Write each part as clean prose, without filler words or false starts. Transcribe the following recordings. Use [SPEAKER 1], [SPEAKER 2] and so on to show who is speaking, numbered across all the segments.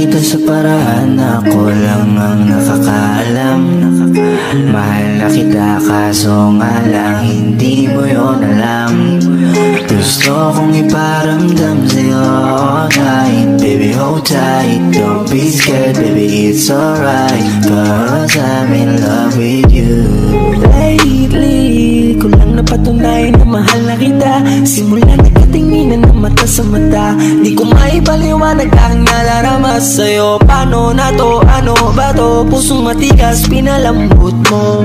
[SPEAKER 1] kita sa paraan na ako lang ang nakakaalam. Mahal na kita kaso nga lang hindi mo yun alam. Gusto kong iparamdam sa'yo all night. Baby hold tight, don't be scared, baby it's alright, 'cause I'm in love with you.
[SPEAKER 2] Lately, ko lang napatunayan na mahal na kita. Simula nagkatinginan ng mata sa mata. Di ko maipaliwanag aking nalarama sa'yo. Paano na to? Ano ba to? Pusong matigas, pinalambot mo.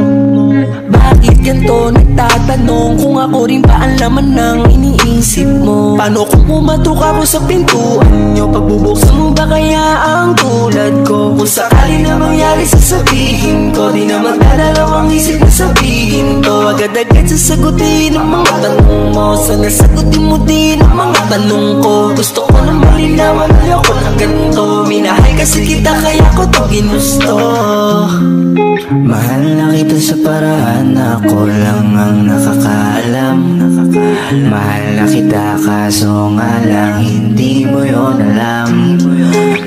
[SPEAKER 2] Bakit ganito? Nagtatanong kung ako rin ba ang laman ng iniisip mo. Paano kung pumatok ako sa pintuan nyo? Pagbubuksan mo ba kaya ang tulad ko? Kung sakali na mangyari sasabihin ko, di na magdadalawang isip na sabihin to. Agad-agad sasagutin ang mga tanong mo. Sana sagutin mo din ang mga tanong ko. Gusto ko na malinawan, ayoko ng ganito. Minahal kasi kita kaya ko to ginusto.
[SPEAKER 1] Mahal na kita sa paraan na ako lang ang nakakaalam. Mahal na kita kaso nga lang hindi mo yun alam.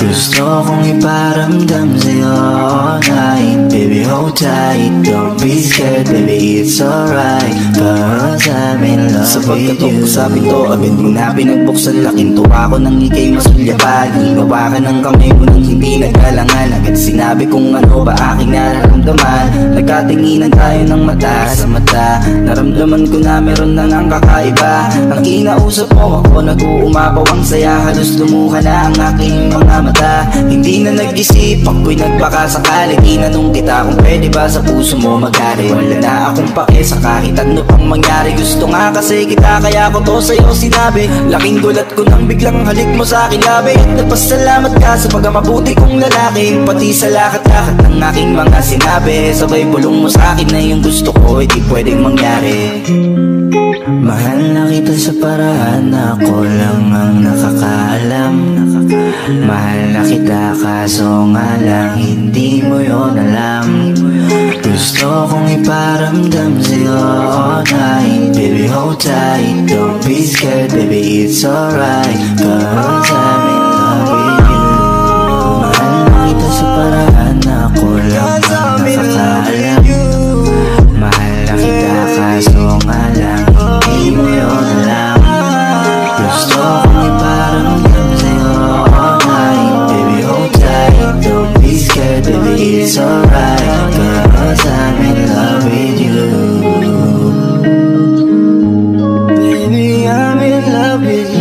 [SPEAKER 1] Gusto kong iparamdam sa'yo all night. Baby hold tight, don't be scared, baby it's alright, 'cause I'm in love with you.
[SPEAKER 3] Sapagkat kung usapin to, agad mo na pinagbuksan. Laking tuwa ko nang ikay masulyapan. Hinawa ka ng kamay mo nang hindi nagkalangan. Agad sinabi kung ano ba aking nararamdaman. Nagkatinginan tayo ng mata sa mata. Naramdaman ko na meron na ngang kakaiba. Ang kinausap mo ako nag-uumapaw ang saya. Halos lumuha na ang aking mga mata. Hindi na nag-isip, ako'y nagbakasakali. Tinanong kita kung pwede ba sa puso mo magari. Wala na akong pake sa kahit ano pang mangyari. Gusto nga kasi kita kaya ko to sa'yo sinabi. Laking gulat ko nang biglang halik mo sa akin labi. At nagpasalamat ka sa pagkamabuti kong lalaki. Pati sa lakat-lakat ng aking mga sinabi. Sabay bulong mo sa akin na yung gusto ko ay di pwedeng mangyari.
[SPEAKER 1] Mahal na kita sa paraan na ako lang ang nakakaalam. Mahal na kita kaso nga lang hindi mo yun alam. Gusto kong iparamdam sa'yo all night. Baby hold tight, don't be scared, baby it's alright, 'cause I'm in love with you. Mahal na kita sa paraan na ako lang ang nakakaalam. Mahal na kita kaso nga lang hindi mo yun alam. Gusto kong iparamdam sa'yo all night. Baby hold tight, don't be scared, baby it's alright, 'cause I'm in love with you.
[SPEAKER 2] Baby, I'm in love with you.